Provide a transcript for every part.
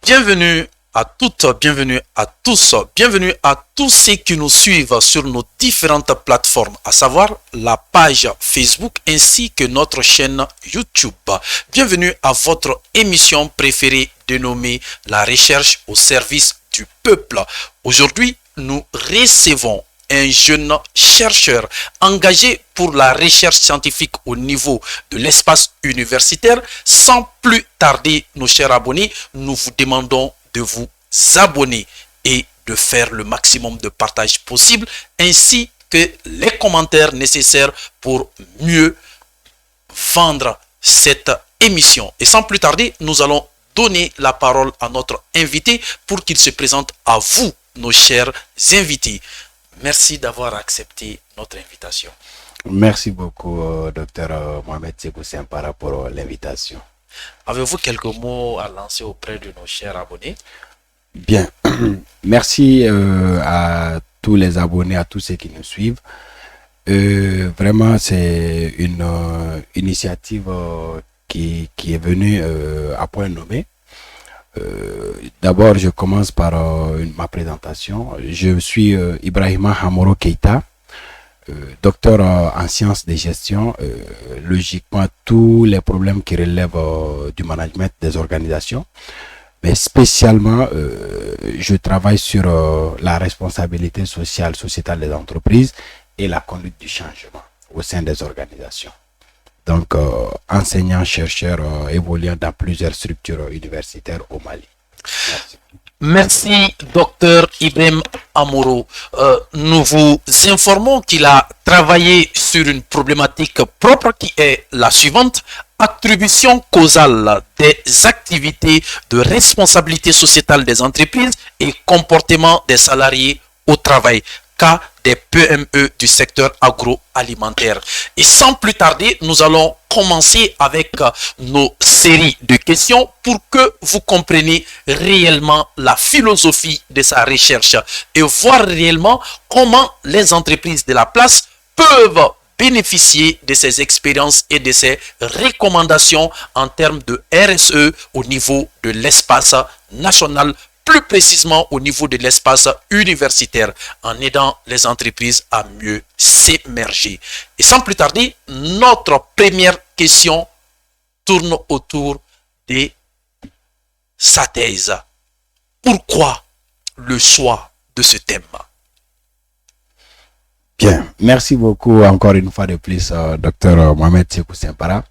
Bienvenue à toutes, bienvenue à tous, bienvenue à tous ceux qui nous suivent sur nos différentes plateformes, à savoir la page Facebook ainsi que notre chaîne YouTube. Bienvenue à votre émission préférée dénommée La recherche au service du peuple. Aujourd'hui, nous recevons un jeune chercheur engagé pour la recherche scientifique au niveau de l'espace universitaire. Sans plus tarder, nos chers abonnés, nous vous demandons de vous abonner et de faire le maximum de partage possible, ainsi que les commentaires nécessaires pour mieux vendre cette émission. Et sans plus tarder, nous allons donner la parole à notre invité pour qu'il se présente à vous, nos chers invités. Merci d'avoir accepté notre invitation. Merci beaucoup, docteur Mohamed Sekoussin, par rapport à l'invitation. Avez-vous quelques mots à lancer auprès de nos chers abonnés? Bien, merci à tous les abonnés, à tous ceux qui nous suivent. Vraiment, c'est une initiative qui est venue à point nommé. D'abord, je commence par ma présentation. Je suis Ibrahima Hamoro Keita, docteur en sciences de gestion. Logiquement, tous les problèmes qui relèvent du management des organisations. Mais spécialement, je travaille sur la responsabilité sociale, sociétale des entreprises et la conduite du changement au sein des organisations. Donc, enseignant, chercheur, évoluant dans plusieurs structures universitaires au Mali. Merci. Merci, docteur Ibrahim Hamoro. Nous vous informons qu'il a travaillé sur une problématique propre qui est la suivante: attribution causale des activités de responsabilité sociétale des entreprises et comportement des salariés au travail, cas des PME du secteur agroalimentaire. Et sans plus tarder, nous allons commencer avec nos séries de questions pour que vous compreniez réellement la philosophie de sa recherche et voir réellement comment les entreprises de la place peuvent bénéficier de ces expériences et de ces recommandations en termes de RSE au niveau de l'espace national, plus précisément au niveau de l'espace universitaire, en aidant les entreprises à mieux s'émerger. Et sans plus tarder, notre première question tourne autour de sa thèse. Pourquoi le choix de ce thème? Bien, merci beaucoup encore une fois de plus, docteur Mohamed Sekoussin Para.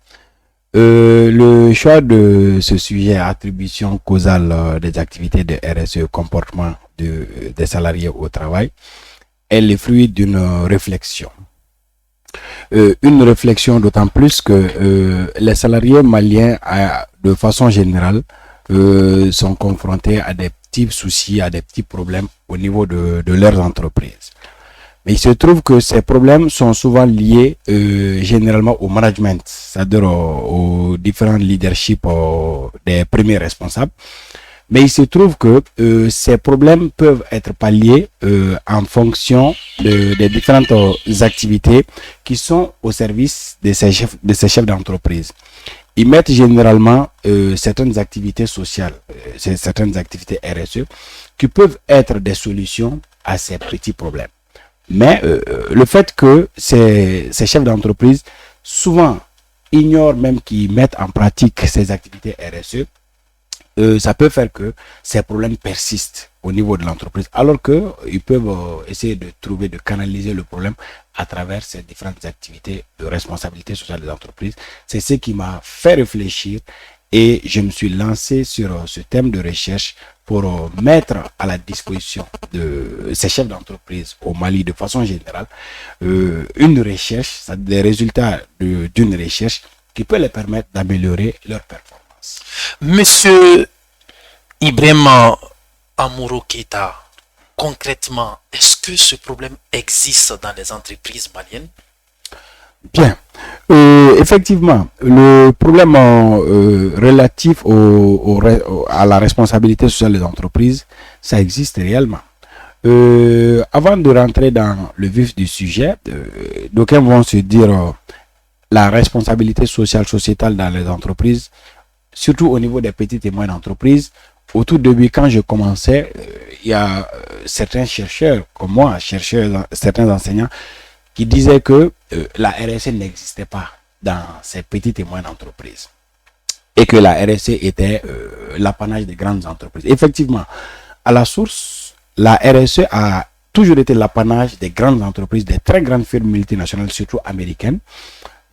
Le choix de ce sujet, attribution causale des activités de RSE, comportement des salariés au travail, est le fruit d'une réflexion. Une réflexion d'autant plus que les salariés maliens, de façon générale, sont confrontés à des petits soucis, à des petits problèmes au niveau de leurs entreprises. Mais il se trouve que ces problèmes sont souvent liés généralement au management, c'est-à-dire aux différents leaderships des premiers responsables. Mais il se trouve que ces problèmes peuvent être palliés en fonction des différentes activités qui sont au service de ces chefs d'entreprise. Ils mettent généralement certaines activités sociales, certaines activités RSE, qui peuvent être des solutions à ces petits problèmes. Mais le fait que ces chefs d'entreprise souvent ignorent même qu'ils mettent en pratique ces activités RSE, ça peut faire que ces problèmes persistent au niveau de l'entreprise, alors qu'ils peuvent essayer de canaliser le problème à travers ces différentes activités de responsabilité sociale des entreprises. C'est ce qui m'a fait réfléchir et je me suis lancé sur ce thème de recherche pour mettre à la disposition de ces chefs d'entreprise au Mali de façon générale une recherche, des résultats d'une recherche qui peut les permettre d'améliorer leur performance. Monsieur Ibrahima Hamoro Keita, concrètement, est-ce que ce problème existe dans les entreprises maliennes? Bien, effectivement, le problème relatif à la responsabilité sociale des entreprises, ça existe réellement. Avant de rentrer dans le vif du sujet, d'aucuns vont se dire la responsabilité sociale sociétale dans les entreprises, surtout au niveau des petites et moyennes entreprises, au tout début, quand je commençais, il y a certains chercheurs, comme moi, certains enseignants, qui disaient que la RSE n'existait pas dans ces petites et moyennes entreprises et que la RSE était l'apanage des grandes entreprises. Effectivement, à la source, la RSE a toujours été l'apanage des grandes entreprises, des très grandes firmes multinationales, surtout américaines.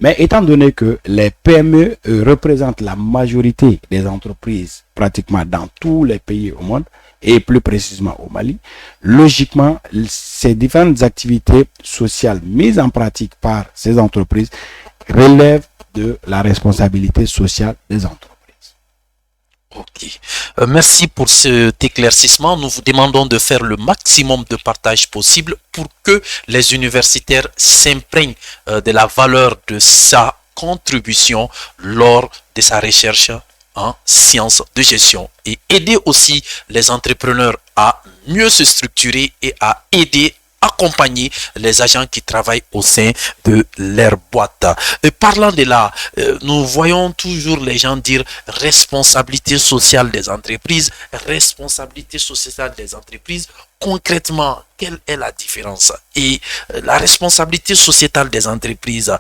Mais étant donné que les PME représentent la majorité des entreprises pratiquement dans tous les pays au monde, et plus précisément au Mali, logiquement, ces différentes activités sociales mises en pratique par ces entreprises relèvent de la responsabilité sociale des entreprises. Ok. Merci pour cet éclaircissement. Nous vous demandons de faire le maximum de partage possible pour que les universitaires s'imprègnent de la valeur de sa contribution lors de sa recherche en sciences de gestion et aider aussi les entrepreneurs à mieux se structurer et à accompagner les agents qui travaillent au sein de leur boîte. Et parlant de là, nous voyons toujours les gens dire responsabilité sociale des entreprises, responsabilité sociale des entreprises. Concrètement, quelle est la différence? Et la responsabilité sociétale des entreprises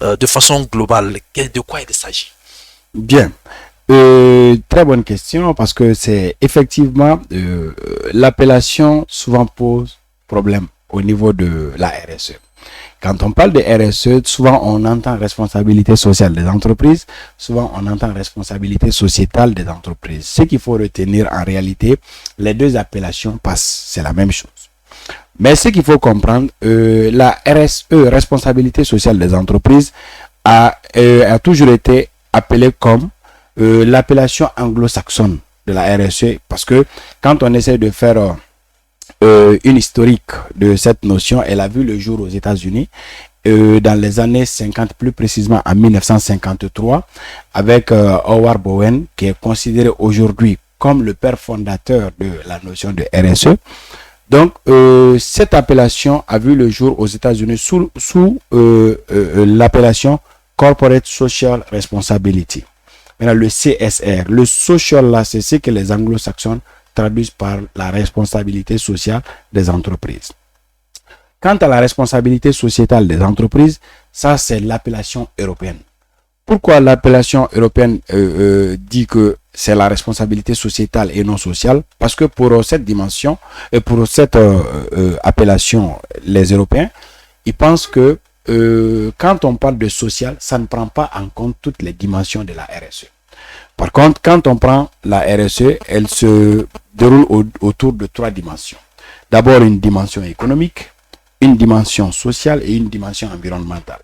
de façon globale, de quoi il s'agit? Bien. Très bonne question parce que c'est effectivement l'appellation souvent pose problème au niveau de la RSE. Quand on parle de RSE, souvent on entend responsabilité sociale des entreprises, souvent on entend responsabilité sociétale des entreprises. Ce qu'il faut retenir en réalité, les deux appellations passent, c'est la même chose. Mais ce qu'il faut comprendre, la RSE, responsabilité sociale des entreprises, a toujours été appelée comme l'appellation anglo-saxonne de la RSE parce que quand on essaie de faire une historique de cette notion, elle a vu le jour aux États-Unis dans les années 50, plus précisément en 1953, avec Howard Bowen, qui est considéré aujourd'hui comme le père fondateur de la notion de RSE. Donc, cette appellation a vu le jour aux États-Unis sous l'appellation Corporate Social Responsibility. Maintenant, le CSR, le social là, c'est ce que les anglo-saxons traduisent par la responsabilité sociale des entreprises. Quant à la responsabilité sociétale des entreprises, ça c'est l'appellation européenne. Pourquoi l'appellation européenne dit que c'est la responsabilité sociétale et non sociale? Parce que pour cette dimension et pour cette appellation, les Européens, ils pensent que quand on parle de social, ça ne prend pas en compte toutes les dimensions de la RSE. Par contre, quand on prend la RSE, elle se déroule autour de trois dimensions. D'abord, une dimension économique, une dimension sociale et une dimension environnementale.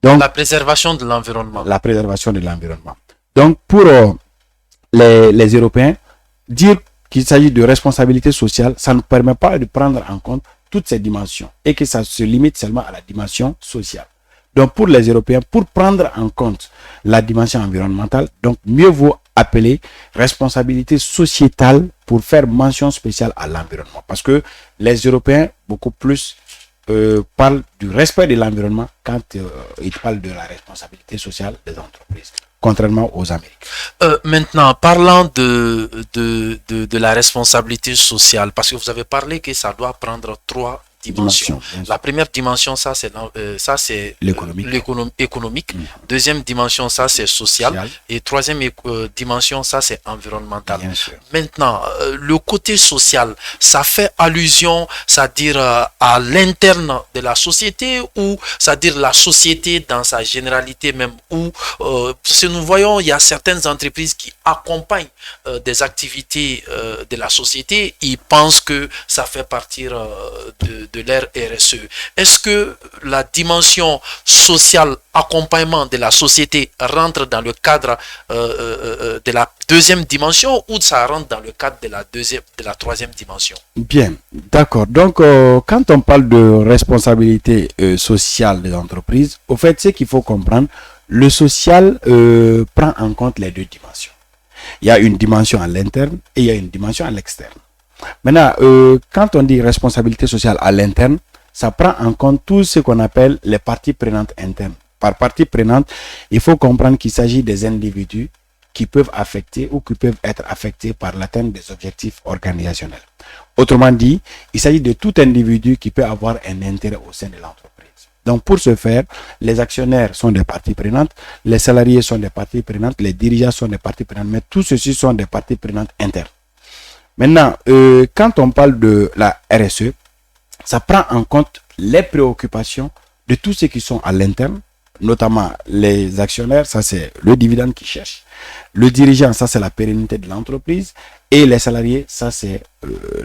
Donc, la préservation de l'environnement. La préservation de l'environnement. Donc, pour les Européens, dire qu'il s'agit de responsabilité sociale, ça ne permet pas de prendre en compte toutes ces dimensions et que ça se limite seulement à la dimension sociale. Donc, pour les Européens, pour prendre en compte la dimension environnementale, donc mieux vaut appeler responsabilité sociétale pour faire mention spéciale à l'environnement. Parce que les Européens, beaucoup plus, parlent du respect de l'environnement quand ils parlent de la responsabilité sociale des entreprises, contrairement aux Américains. Maintenant, parlant de la responsabilité sociale, parce que vous avez parlé que ça doit prendre trois dimensions. La première dimension, ça c'est l'économique. Deuxième dimension, ça c'est social. Et troisième dimension, ça c'est environnemental. Maintenant, le côté social, ça fait allusion, c'est-à-dire à l'interne de la société ou c'est-à-dire la société dans sa généralité même, ou parce que nous voyons, il y a certaines entreprises qui accompagnent des activités de la société, ils pensent que ça fait partir de leur RSE. Est-ce que la dimension sociale, accompagnement de la société rentre dans le cadre de la deuxième dimension ou ça rentre dans le cadre de la troisième dimension? Bien, d'accord. Donc, quand on parle de responsabilité sociale des entreprises, au fait, c'est qu'il faut comprendre, le social prend en compte les deux dimensions. Il y a une dimension à l'interne et il y a une dimension à l'externe. Maintenant, quand on dit responsabilité sociale à l'interne, ça prend en compte tout ce qu'on appelle les parties prenantes internes. Par partie prenante, il faut comprendre qu'il s'agit des individus qui peuvent affecter ou qui peuvent être affectés par l'atteinte des objectifs organisationnels. Autrement dit, il s'agit de tout individu qui peut avoir un intérêt au sein de l'entreprise. Donc, pour ce faire, les actionnaires sont des parties prenantes, les salariés sont des parties prenantes, les dirigeants sont des parties prenantes, mais tous ceux-ci sont des parties prenantes internes. Maintenant, quand on parle de la RSE, ça prend en compte les préoccupations de tous ceux qui sont à l'interne, notamment les actionnaires, ça c'est le dividende qu'ils cherchent. Le dirigeant, ça c'est la pérennité de l'entreprise. Et les salariés, ça c'est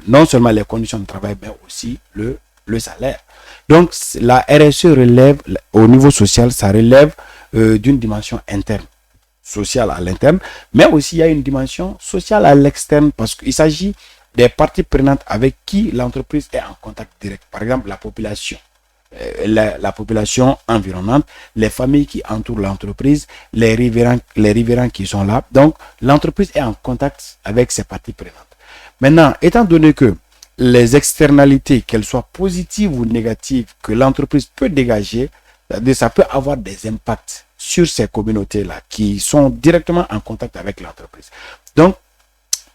non seulement les conditions de travail, mais aussi le salaire. Donc la RSE relève, au niveau social, ça relève d'une dimension interne, sociale à l'interne, mais aussi il y a une dimension sociale à l'externe parce qu'il s'agit des parties prenantes avec qui l'entreprise est en contact direct. Par exemple, la population. La population environnante, les familles qui entourent l'entreprise, les riverains qui sont là. Donc, l'entreprise est en contact avec ses parties prenantes. Maintenant, étant donné que les externalités, qu'elles soient positives ou négatives, que l'entreprise peut dégager, ça peut avoir des impacts sur ces communautés-là qui sont directement en contact avec l'entreprise. Donc,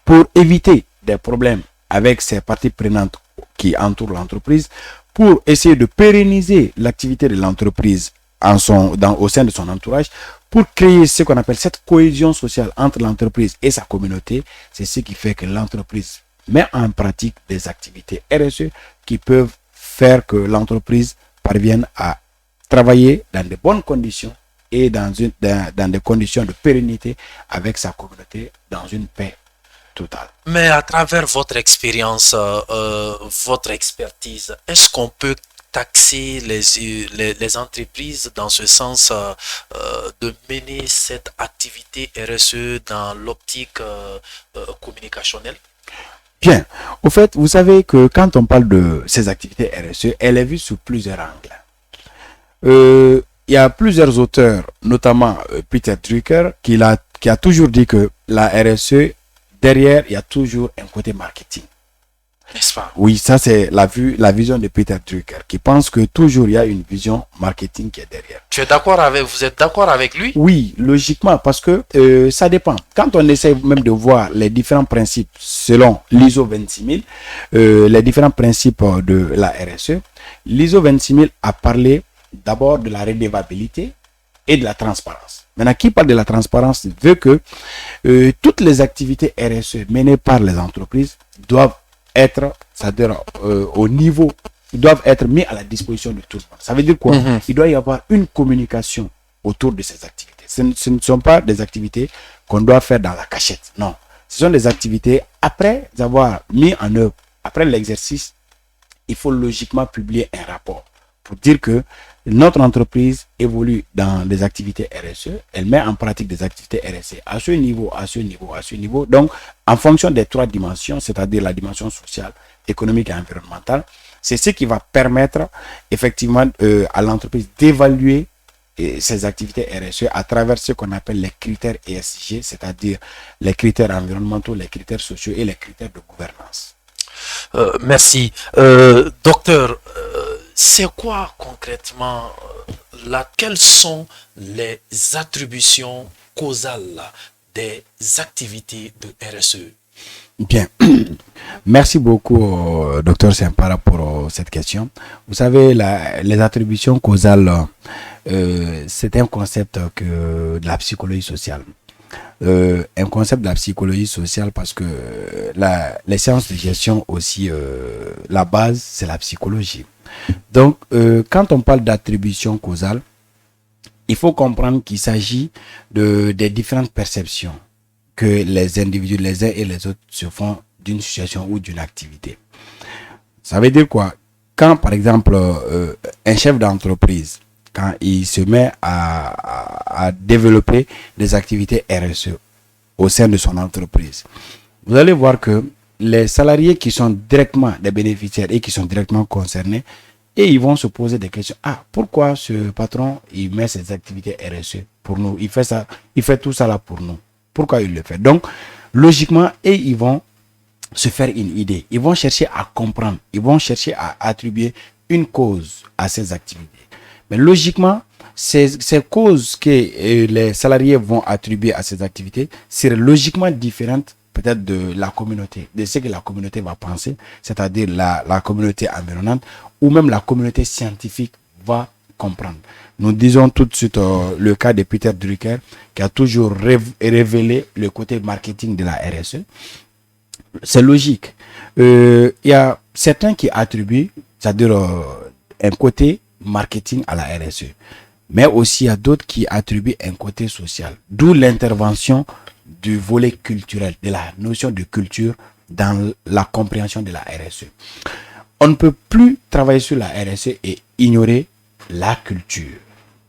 pour éviter des problèmes avec ces parties prenantes qui entourent l'entreprise, pour essayer de pérenniser l'activité de l'entreprise au sein de son entourage, pour créer ce qu'on appelle cette cohésion sociale entre l'entreprise et sa communauté, c'est ce qui fait que l'entreprise met en pratique des activités RSE qui peuvent faire que l'entreprise parvienne à travailler dans de bonnes conditions et dans des conditions de pérennité avec sa communauté dans une paix totale. Mais à travers votre expérience, votre expertise, est-ce qu'on peut taxer les entreprises dans ce sens de mener cette activité RSE dans l'optique communicationnelle? Bien, au fait, vous savez que quand on parle de ces activités RSE, elle est vue sous plusieurs angles. Il y a plusieurs auteurs, notamment Peter Drucker, qui a toujours dit que la RSE, derrière, il y a toujours un côté marketing. N'est-ce pas? Oui, ça c'est la vision de Peter Drucker, qui pense que toujours il y a une vision marketing qui est derrière. Vous êtes d'accord avec lui? Oui, logiquement, parce que ça dépend. Quand on essaie même de voir les différents principes selon l'ISO 26000, les différents principes de la RSE, l'ISO 26000 a parlé d'abord de la redevabilité et de la transparence. Maintenant, qui parle de la transparence veut que toutes les activités RSE menées par les entreprises doivent être, c'est-à-dire au niveau, ils doivent être mis à la disposition de tout le monde. Ça veut dire quoi? Il doit y avoir une communication autour de ces activités. Ce ne sont pas des activités qu'on doit faire dans la cachette. Non. Ce sont des activités après avoir mis en œuvre, après l'exercice, il faut logiquement publier un rapport pour dire que notre entreprise évolue dans les activités RSE, elle met en pratique des activités RSE à ce niveau, à ce niveau, à ce niveau. Donc, en fonction des trois dimensions, c'est-à-dire la dimension sociale, économique et environnementale, c'est ce qui va permettre effectivement à l'entreprise d'évaluer ces activités RSE à travers ce qu'on appelle les critères ESG, c'est-à-dire les critères environnementaux, les critères sociaux et les critères de gouvernance. Merci. Docteur, c'est quoi concrètement, quelles sont les attributions causales des activités de RSE? Bien, merci beaucoup, docteur Sempara, pour cette question. Vous savez, les attributions causales, c'est un concept de la psychologie sociale. Un concept de la psychologie sociale parce que les sciences de gestion aussi, la base, c'est la psychologie. Donc, quand on parle d'attribution causale, il faut comprendre qu'il s'agit des différentes perceptions que les individus, les uns et les autres, se font d'une situation ou d'une activité. Ça veut dire quoi? Quand, par exemple, un chef d'entreprise, quand il se met à développer des activités RSE au sein de son entreprise, vous allez voir que les salariés qui sont directement des bénéficiaires et qui sont directement concernés, et ils vont se poser des questions. Ah, pourquoi ce patron, il met ses activités RSE pour nous? Il fait ça, il fait tout ça là pour nous. Pourquoi il le fait? Donc, logiquement, et ils vont se faire une idée. Ils vont chercher à comprendre. Ils vont chercher à attribuer une cause à ces activités. Mais logiquement, ces causes que les salariés vont attribuer à ces activités seraient logiquement différentes peut-être de la communauté, de ce que la communauté va penser, c'est-à-dire la communauté environnante ou même la communauté scientifique va comprendre. Nous disons tout de suite le cas de Peter Drucker qui a toujours révélé le côté marketing de la RSE. C'est logique. Il y a certains qui attribuent, c'est-à-dire un côté marketing à la RSE. Mais aussi, il y a d'autres qui attribuent un côté social. D'où l'intervention du volet culturel, de la notion de culture dans la compréhension de la RSE. On ne peut plus travailler sur la RSE et ignorer la culture.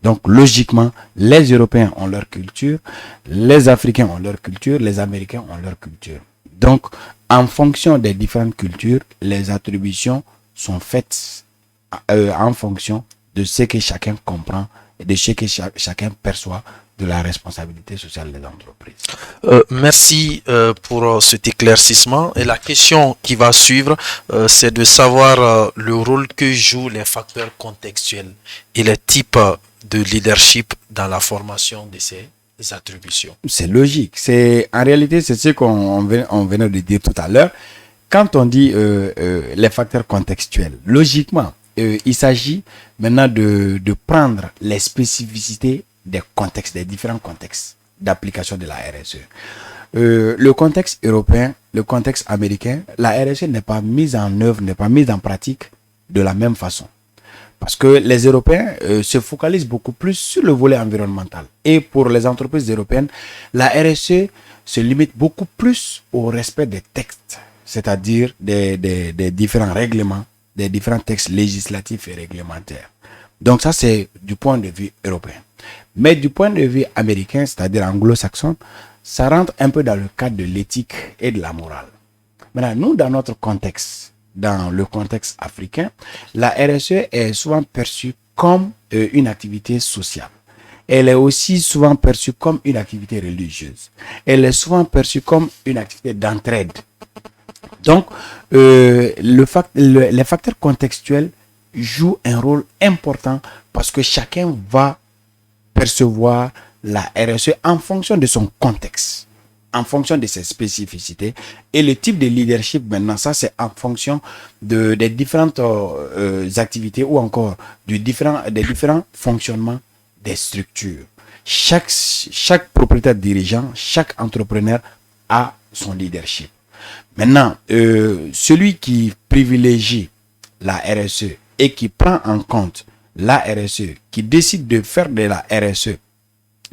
Donc, logiquement, les Européens ont leur culture, les Africains ont leur culture, les Américains ont leur culture. Donc, en fonction des différentes cultures, les attributions sont faites en fonction de ce que chacun comprend et de ce que chacun perçoit de la responsabilité sociale des entreprises. Merci pour cet éclaircissement. Et la question qui va suivre, c'est de savoir le rôle que jouent les facteurs contextuels et les types de leadership dans la formation de ces attributions. C'est logique. En réalité, c'est ce qu'on venait de dire tout à l'heure. Quand on dit les facteurs contextuels, logiquement, il s'agit maintenant de prendre les spécificités des contextes, des différents contextes d'application de la RSE. Le contexte européen, le contexte américain, la RSE n'est pas mise en œuvre, n'est pas mise en pratique de la même façon. Parce que les Européens se focalisent beaucoup plus sur le volet environnemental. Et pour les entreprises européennes, la RSE se limite beaucoup plus au respect des textes, c'est-à-dire des différents règlements, des différents textes législatifs et réglementaires. Donc ça, c'est du point de vue européen. Mais du point de vue américain, c'est-à-dire anglo-saxon, ça rentre un peu dans le cadre de l'éthique et de la morale. Maintenant, nous, dans notre contexte, dans le contexte africain, la RSE est souvent perçue comme une activité sociale. Elle est aussi souvent perçue comme une activité religieuse. Elle est souvent perçue comme une activité d'entraide. Donc, les facteurs contextuels jouent un rôle important parce que chacun va percevoir la RSE en fonction de son contexte, en fonction de ses spécificités. Et le type de leadership, maintenant, ça, c'est en fonction des différentes activités ou encore des différents fonctionnements des structures. Chaque propriétaire dirigeant, chaque entrepreneur a son leadership. Maintenant, celui qui privilégie la RSE et qui prend en compte la RSE, qui décide de faire de la RSE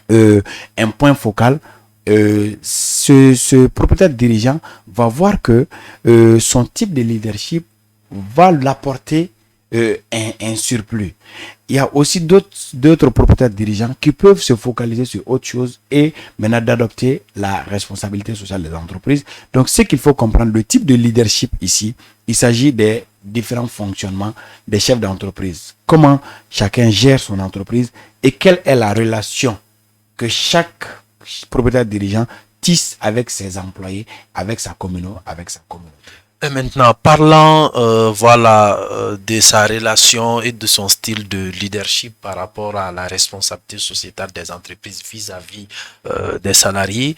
un point focal, ce propriétaire dirigeant va voir que son type de leadership va l'apporter un surplus. Il y a aussi d'autres propriétaires dirigeants qui peuvent se focaliser sur autre chose et maintenant d'adopter la responsabilité sociale des entreprises. Donc, ce qu'il faut comprendre, le type de leadership ici, il s'agit des différents fonctionnements des chefs d'entreprise. Comment chacun gère son entreprise et quelle est la relation que chaque propriétaire dirigeant tisse avec ses employés, avec sa communauté. Et maintenant, parlant de sa relation et de son style de leadership par rapport à la responsabilité sociétale des entreprises vis-à-vis des salariés,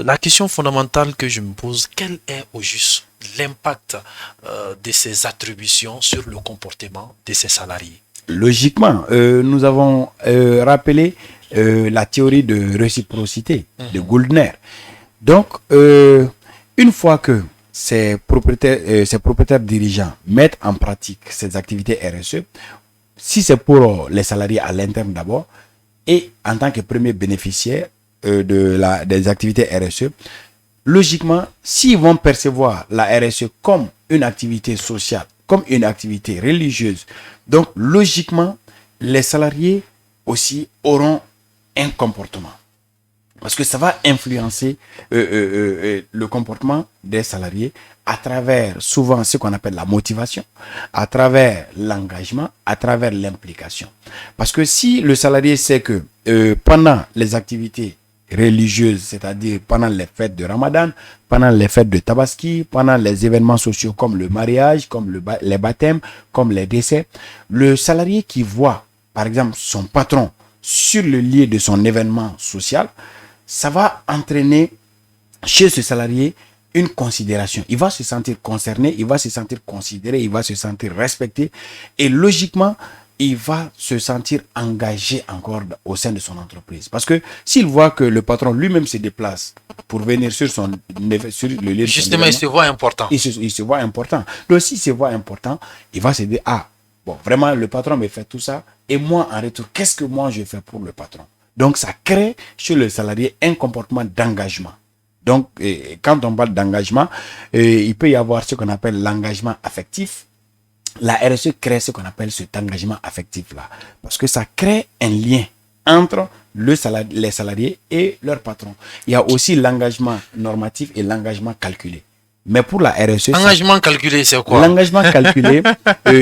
la question fondamentale que je me pose, quel est au juste l'impact de ces attributions sur le comportement de ces salariés? Logiquement, nous avons rappelé la théorie de réciprocité de Goldner. Donc, une fois que ces propriétaires dirigeants mettent en pratique ces activités RSE, si c'est pour les salariés à l'interne d'abord, et en tant que premier bénéficiaire des activités RSE, logiquement, s'ils vont percevoir la RSE comme une activité sociale, comme une activité religieuse, donc logiquement, les salariés aussi auront un comportement. Parce que ça va influencer le comportement des salariés à travers souvent ce qu'on appelle la motivation, à travers l'engagement, à travers l'implication. Parce que si le salarié sait que pendant les activités religieuses, c'est-à-dire pendant les fêtes de Ramadan, pendant les fêtes de Tabaski, pendant les événements sociaux comme le mariage, comme les baptêmes, comme les décès, le salarié qui voit, par exemple, son patron sur le lieu de son événement social, ça va entraîner chez ce salarié une considération. Il va se sentir concerné, il va se sentir considéré, il va se sentir respecté et logiquement, il va se sentir engagé encore au sein de son entreprise. Parce que s'il voit que le patron lui-même se déplace pour venir sur le lieu justement, il se voit important. Il se voit important. Donc, s'il se voit important, il va se dire, ah, bon, vraiment, le patron me fait tout ça. Et moi, en retour, qu'est-ce que moi je fais pour le patron? Donc, ça crée chez le salarié un comportement d'engagement. Donc, quand on parle d'engagement, il peut y avoir ce qu'on appelle l'engagement affectif. La RSE crée ce qu'on appelle cet engagement affectif-là. Parce que ça crée un lien entre les salariés et leur patron. Il y a aussi l'engagement normatif et l'engagement calculé. Mais pour la RSE... Engagement calculé, c'est quoi? L'engagement calculé,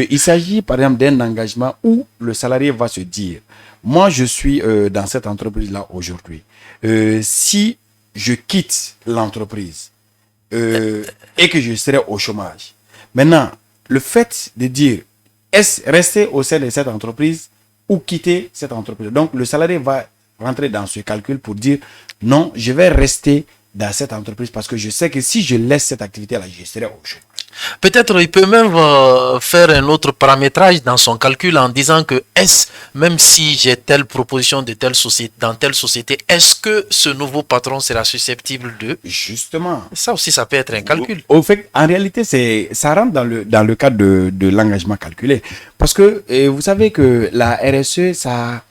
il s'agit par exemple d'un engagement où le salarié va se dire, moi je suis dans cette entreprise-là aujourd'hui. Si je quitte l'entreprise et que je serai au chômage, maintenant, le fait de dire, est-ce rester au sein de cette entreprise ou quitter cette entreprise? Donc, le salarié va rentrer dans ce calcul pour dire, non, je vais rester dans cette entreprise parce que je sais que si je laisse cette activité-là, je serai au chômage. Peut-être il peut même faire un autre paramétrage dans son calcul en disant que même si j'ai telle proposition de telle société, dans telle société, est-ce que ce nouveau patron sera susceptible de... Justement. Ça aussi, ça peut être un calcul. Au fait, en réalité, ça rentre dans le cadre de l'engagement calculé. Parce que vous savez que la RSE, ça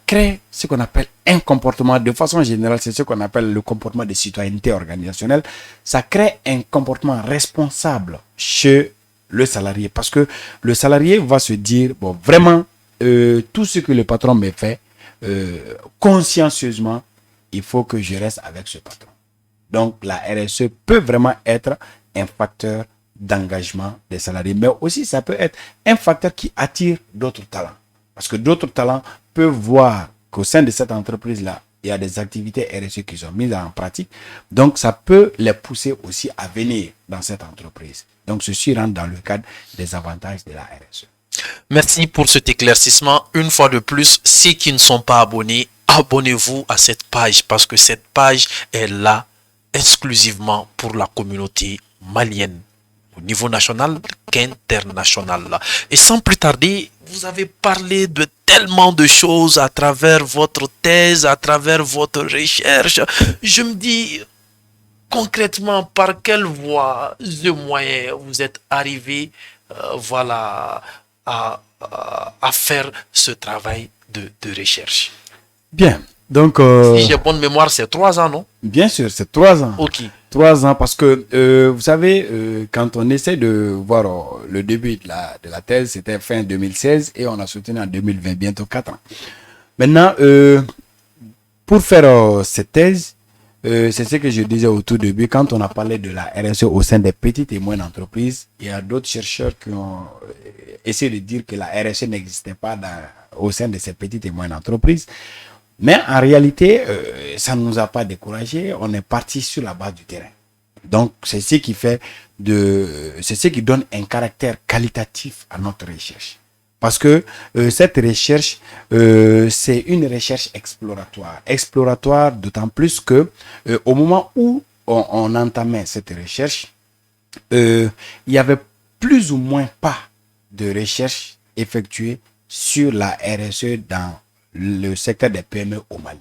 crée ce qu'on appelle un comportement, de façon générale, c'est ce qu'on appelle le comportement de citoyenneté organisationnelle. Ça crée un comportement responsable chez le salarié. Parce que le salarié va se dire, bon, vraiment, tout ce que le patron me fait, consciencieusement, il faut que je reste avec ce patron. Donc, la RSE peut vraiment être un facteur d'engagement des salariés. Mais aussi, ça peut être un facteur qui attire d'autres talents. Parce que d'autres talents peuvent voir qu'au sein de cette entreprise-là, il y a des activités RSE qui sont mises en pratique. Donc, ça peut les pousser aussi à venir dans cette entreprise. Donc, ceci rentre dans le cadre des avantages de la RSE. Merci pour cet éclaircissement. Une fois de plus, ceux qui ne sont pas abonnés, abonnez-vous à cette page parce que cette page est là exclusivement pour la communauté malienne, au niveau national qu'international. Et sans plus tarder, vous avez parlé de tellement de choses à travers votre thèse, à travers votre recherche. Je me dis, concrètement, par quelle voie de moyens vous êtes arrivé à faire ce travail de recherche? Bien. Donc, si j'ai bonne mémoire, c'est 3 ans, non? Bien sûr, c'est 3 ans. Ok. 3 ans parce que, vous savez, quand on essaie de voir le début de la thèse, c'était fin 2016 et on a soutenu en 2020, bientôt 4 ans. Maintenant, pour faire cette thèse, c'est ce que je disais au tout début, quand on a parlé de la RSE au sein des petites et moyennes entreprises, il y a d'autres chercheurs qui ont essayé de dire que la RSE n'existait pas au sein de ces petites et moyennes entreprises. Mais en réalité, ça ne nous a pas découragés. On est parti sur la base du terrain. Donc, c'est ce qui c'est ce qui donne un caractère qualitatif à notre recherche. Parce que cette recherche, c'est une recherche exploratoire. Exploratoire d'autant plus que au moment où on entamait cette recherche, il y avait plus ou moins pas de recherche effectuée sur la RSE dans le secteur des PME au Mali.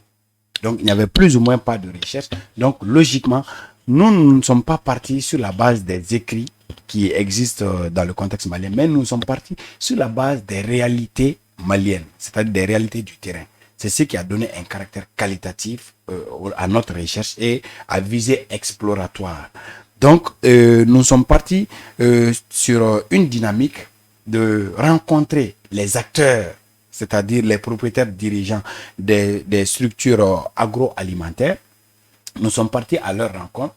Donc, il n'y avait plus ou moins pas de recherche. Donc, logiquement, nous ne sommes pas partis sur la base des écrits qui existent dans le contexte malien, mais nous sommes partis sur la base des réalités maliennes, c'est-à-dire des réalités du terrain. C'est ce qui a donné un caractère qualitatif à notre recherche et à visée exploratoire. Donc, nous sommes partis sur une dynamique de rencontrer les acteurs, c'est-à-dire les propriétaires dirigeants des structures agroalimentaires. Nous sommes partis à leur rencontre,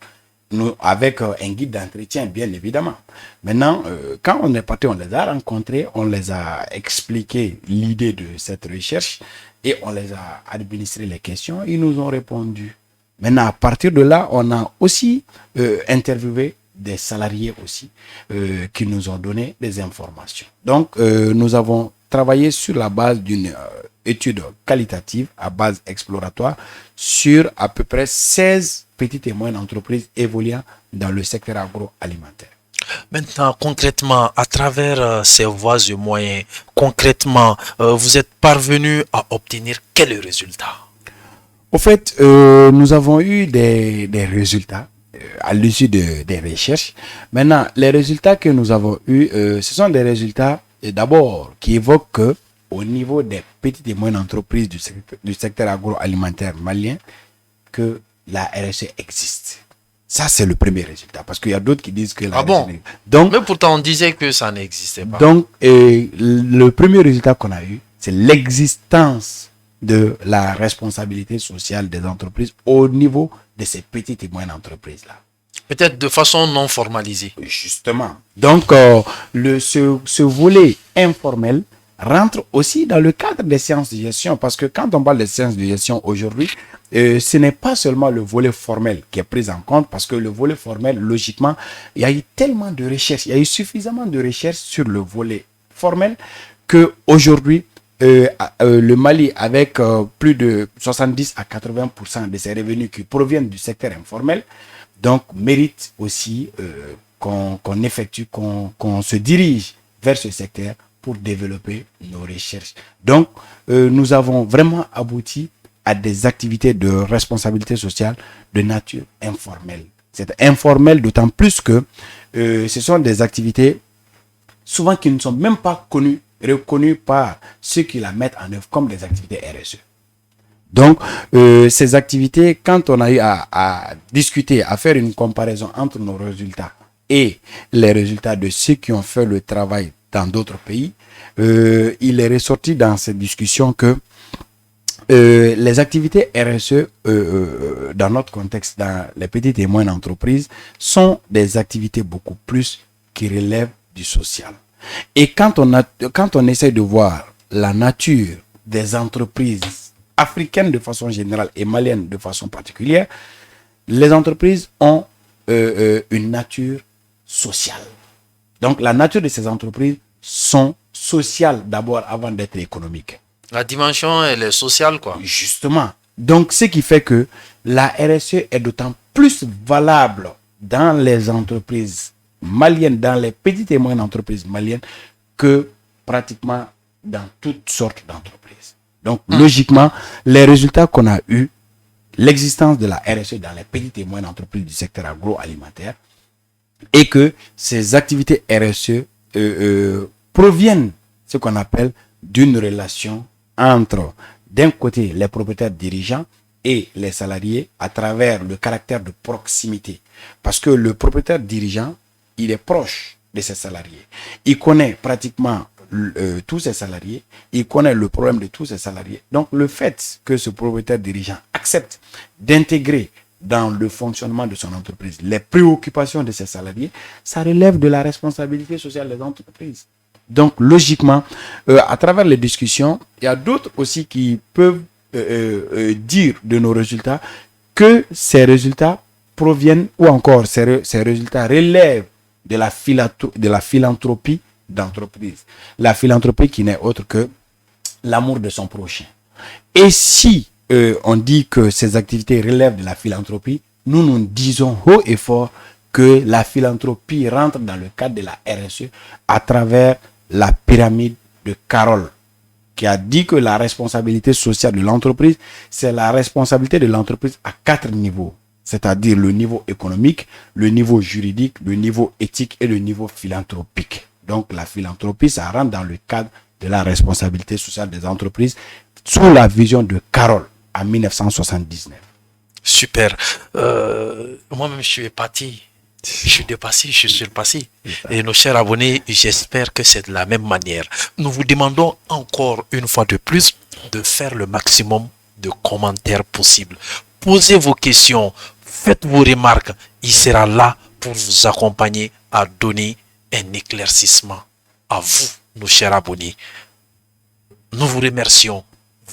avec un guide d'entretien, bien évidemment. Maintenant, quand on est parti, on les a rencontrés, on les a expliqué l'idée de cette recherche et on les a administré les questions. Ils nous ont répondu. Maintenant, à partir de là, on a aussi interviewé des salariés aussi qui nous ont donné des informations. Donc, nous avons travaillé sur la base d'une étude qualitative à base exploratoire sur à peu près 16 petites et moyennes entreprises évoluant dans le secteur agroalimentaire. Maintenant, concrètement, à travers ces voies et moyens, concrètement, vous êtes parvenu à obtenir quels résultats? Au fait, nous avons eu des résultats à l'issue des recherches. Maintenant, les résultats que nous avons eus, ce sont des résultats d'abord qui évoquent que au niveau des petites et moyennes entreprises du secteur agroalimentaire malien, que la RSE existe. Ça, c'est le premier résultat. Parce qu'il y a d'autres qui disent que la RSE existe. Donc, mais pourtant, on disait que ça n'existait pas. Donc, le premier résultat qu'on a eu, c'est l'existence de la responsabilité sociale des entreprises au niveau de ces petites et moyennes entreprises-là. Peut-être de façon non formalisée. Justement. Donc, ce volet informel rentre aussi dans le cadre des sciences de gestion, parce que quand on parle des sciences de gestion aujourd'hui, ce n'est pas seulement le volet formel qui est pris en compte, parce que le volet formel, logiquement, il y a eu tellement de recherches, il y a eu suffisamment de recherches sur le volet formel que aujourd'hui, le Mali, avec plus de 70 à 80% de ses revenus qui proviennent du secteur informel, donc mérite aussi qu'on effectue, qu'on se dirige vers ce secteur pour développer nos recherches. Donc, nous avons vraiment abouti à des activités de responsabilité sociale de nature informelle. C'est informel d'autant plus que ce sont des activités souvent qui ne sont même pas reconnues par ceux qui la mettent en œuvre comme des activités RSE. Donc, ces activités, quand on a eu à discuter, à faire une comparaison entre nos résultats et les résultats de ceux qui ont fait le travail dans d'autres pays, il est ressorti dans cette discussion que les activités RSE dans notre contexte, dans les petites et moyennes entreprises, sont des activités beaucoup plus qui relèvent du social. Et quand on essaie de voir la nature des entreprises africaines de façon générale et maliennes de façon particulière, les entreprises ont une nature sociale. Donc la nature de ces entreprises sont sociales d'abord avant d'être économiques. La dimension, elle est sociale, quoi. Justement. Donc, ce qui fait que la RSE est d'autant plus valable dans les entreprises maliennes, dans les petites et moyennes entreprises maliennes, que pratiquement dans toutes sortes d'entreprises. Donc, logiquement, les résultats qu'on a eus, l'existence de la RSE dans les petites et moyennes entreprises du secteur agroalimentaire, et que ces activités RSE proviennent, ce qu'on appelle, d'une relation entre, d'un côté, les propriétaires dirigeants et les salariés à travers le caractère de proximité. Parce que le propriétaire dirigeant, il est proche de ses salariés. Il connaît pratiquement tous ses salariés. Il connaît le problème de tous ses salariés. Donc, le fait que ce propriétaire dirigeant accepte d'intégrer dans le fonctionnement de son entreprise les préoccupations de ses salariés, ça relève de la responsabilité sociale des entreprises. Donc, logiquement, à travers les discussions, il y a d'autres aussi qui peuvent dire de nos résultats que ces résultats proviennent, ou encore ces résultats relèvent de la philanthropie d'entreprise. La philanthropie qui n'est autre que l'amour de son prochain. Et si on dit que ces activités relèvent de la philanthropie, nous disons haut et fort que la philanthropie rentre dans le cadre de la RSE à travers la pyramide de Carroll, qui a dit que la responsabilité sociale de l'entreprise, c'est la responsabilité de l'entreprise à 4 niveaux. C'est-à-dire le niveau économique, le niveau juridique, le niveau éthique et le niveau philanthropique. Donc la philanthropie, ça rentre dans le cadre de la responsabilité sociale des entreprises sous la vision de Carroll en 1979. Super. Moi-même, je suis parti. Je suis dépassé, je suis surpassé. Et nos chers abonnés, j'espère que c'est de la même manière. Nous vous demandons encore une fois de plus de faire le maximum de commentaires possibles. Posez vos questions, faites vos remarques. Il sera là pour vous accompagner à donner un éclaircissement à vous, nos chers abonnés. Nous vous remercions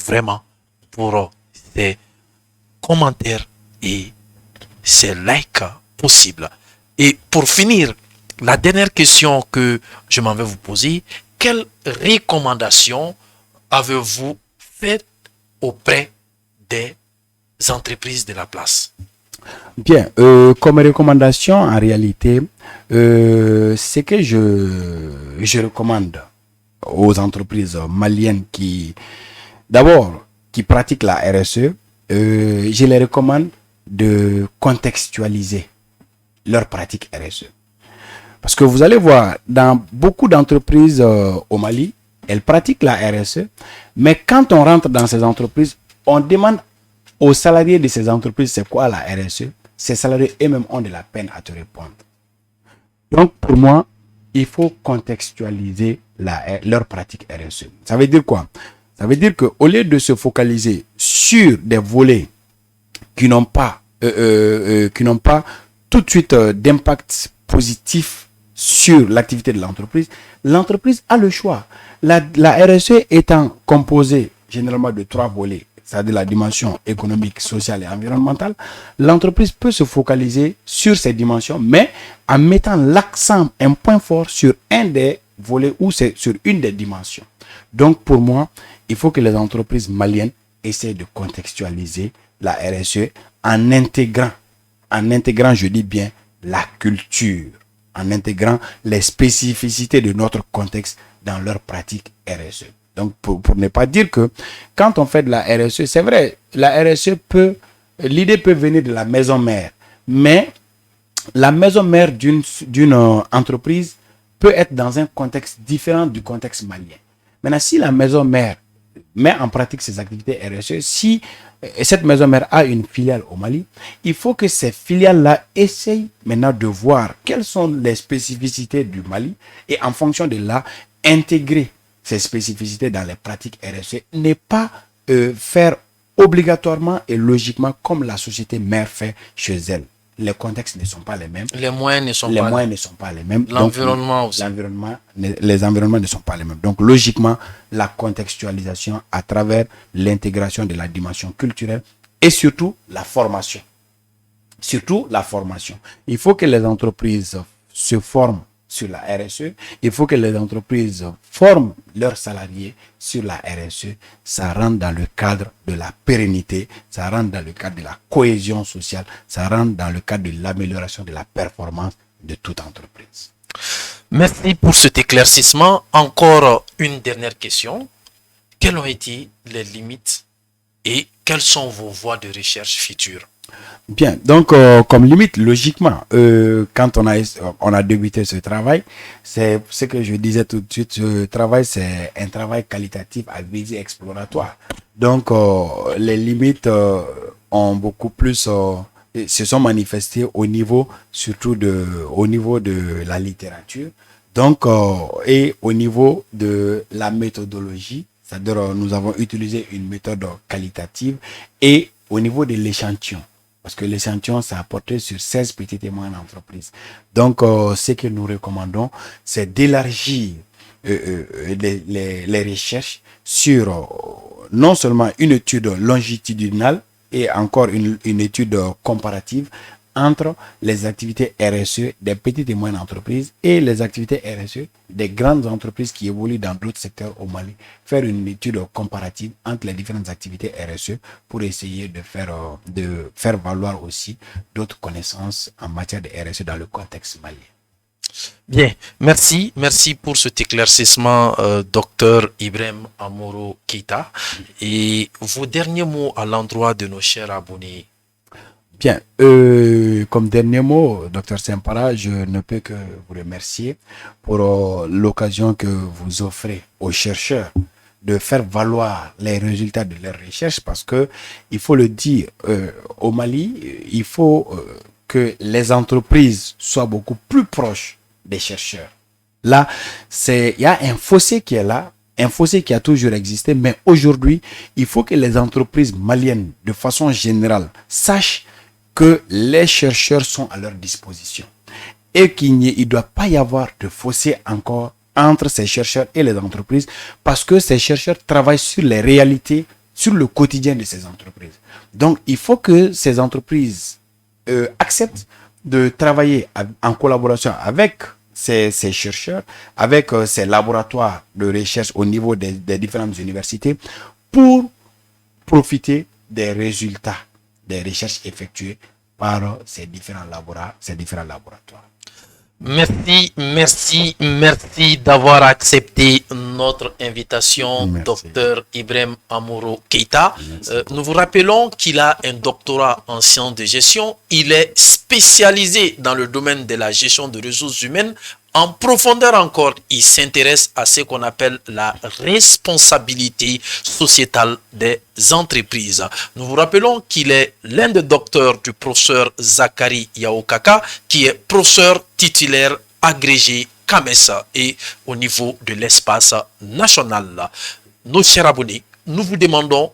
vraiment pour ces commentaires et ces likes possibles. Et pour finir, la dernière question que je m'en vais vous poser, quelle recommandation avez-vous faites auprès des entreprises de la place? Bien, comme recommandation, en réalité, ce que je recommande aux entreprises maliennes d'abord, qui pratiquent la RSE, je les recommande de contextualiser leur pratique RSE. Parce que vous allez voir, dans beaucoup d'entreprises au Mali, elles pratiquent la RSE, mais quand on rentre dans ces entreprises, on demande aux salariés de ces entreprises c'est quoi la RSE. Ces salariés eux-mêmes ont de la peine à te répondre. Donc pour moi, il faut contextualiser leur pratique RSE. Ça veut dire quoi? Ça veut dire qu'au lieu de se focaliser sur des volets qui n'ont pas tout de suite d'impact positif sur l'activité de l'entreprise, l'entreprise a le choix. La RSE étant composée généralement de 3 volets, c'est-à-dire la dimension économique, sociale et environnementale, l'entreprise peut se focaliser sur ces dimensions, mais en mettant l'accent, un point fort sur un des volets ou c'est sur une des dimensions. Donc pour moi, il faut que les entreprises maliennes essaient de contextualiser la RSE en intégrant, je dis bien, la culture, en intégrant les spécificités de notre contexte dans leur pratique RSE. Donc, pour ne pas dire que quand on fait de la RSE, c'est vrai, la RSE l'idée peut venir de la maison mère, mais la maison mère d'une entreprise peut être dans un contexte différent du contexte malien. Maintenant, si la maison mère met en pratique ses activités RSE, si cette maison mère a une filiale au Mali, il faut que ces filiales-là essayent maintenant de voir quelles sont les spécificités du Mali et en fonction de là, intégrer ces spécificités dans les pratiques RSE, n'est pas faire obligatoirement et logiquement comme la société mère fait chez elle. Les contextes ne sont pas les mêmes. Les moyens ne sont pas les mêmes. L'environnement aussi. Les environnements ne sont pas les mêmes. Donc, logiquement, la contextualisation à travers l'intégration de la dimension culturelle et surtout la formation. Il faut que les entreprises se forment sur la RSE. Il faut que les entreprises forment leurs salariés sur la RSE. Ça rentre dans le cadre de la pérennité, ça rentre dans le cadre de la cohésion sociale, ça rentre dans le cadre de l'amélioration de la performance de toute entreprise. Merci pour cet éclaircissement. Encore une dernière question. Quelles ont été les limites et quelles sont vos voies de recherche futures? Bien, donc comme limite, logiquement, quand on a débuté ce travail, c'est ce que je disais tout de suite, ce travail, c'est un travail qualitatif à visée exploratoire. Donc, les limites ont beaucoup plus, se sont manifestées surtout au niveau de la littérature, donc, et au niveau de la méthodologie, c'est-à-dire nous avons utilisé une méthode qualitative et au niveau de l'échantillon. Parce que l'échantillon, ça a porté sur 16 petites et moyennes entreprises. Donc, ce que nous recommandons, c'est d'élargir les recherches sur non seulement une étude longitudinale et encore une étude comparative entre les activités RSE des petites et moyennes entreprises et les activités RSE des grandes entreprises qui évoluent dans d'autres secteurs au Mali. Faire une étude comparative entre les différentes activités RSE pour essayer de faire valoir aussi d'autres connaissances en matière de RSE dans le contexte malien. Bien, merci pour cet éclaircissement, docteur Ibrahim Amourou Keita. Et vos derniers mots à l'endroit de nos chers abonnés. Bien, comme dernier mot, docteur Sempara, je ne peux que vous remercier pour l'occasion que vous offrez aux chercheurs de faire valoir les résultats de leurs recherches parce que, il faut le dire, au Mali, il faut que les entreprises soient beaucoup plus proches des chercheurs. Là, il y a un fossé qui est là, un fossé qui a toujours existé, mais aujourd'hui, il faut que les entreprises maliennes, de façon générale, sachent que les chercheurs sont à leur disposition et qu'il ne doit pas y avoir de fossé encore entre ces chercheurs et les entreprises parce que ces chercheurs travaillent sur les réalités, sur le quotidien de ces entreprises. Donc, il faut que ces entreprises acceptent de travailler en collaboration avec ces chercheurs, avec ces laboratoires de recherche au niveau des différentes universités pour profiter des résultats des recherches effectuées par ces différents laboratoires. Merci d'avoir accepté notre invitation, Dr Ibrahim Amourou Keita. Nous vous rappelons qu'il a un doctorat en sciences de gestion. Il est spécialisé dans le domaine de la gestion de ressources humaines. En profondeur encore, il s'intéresse à ce qu'on appelle la responsabilité sociétale des entreprises. Nous vous rappelons qu'il est l'un des docteurs du professeur Zakari Yaokaka, qui est professeur titulaire agrégé CAMES et au niveau de l'espace national. Nos chers abonnés, nous vous demandons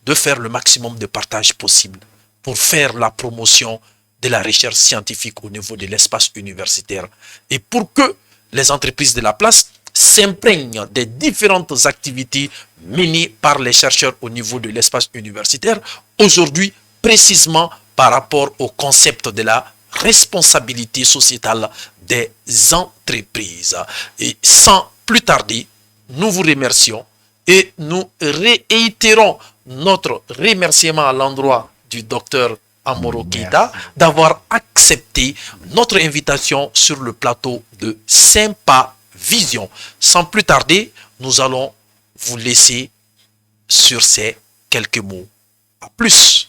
de faire le maximum de partage possible pour faire la promotion de la recherche scientifique au niveau de l'espace universitaire et pour que les entreprises de la place s'imprègnent des différentes activités menées par les chercheurs au niveau de l'espace universitaire, aujourd'hui précisément par rapport au concept de la responsabilité sociétale des entreprises. Et sans plus tarder, nous vous remercions et nous réitérons notre remerciement à l'endroit du docteur Amourou Keita d'avoir accepté notre invitation sur le plateau de Sympa Vision. Sans plus tarder, nous allons vous laisser sur ces quelques mots. À plus.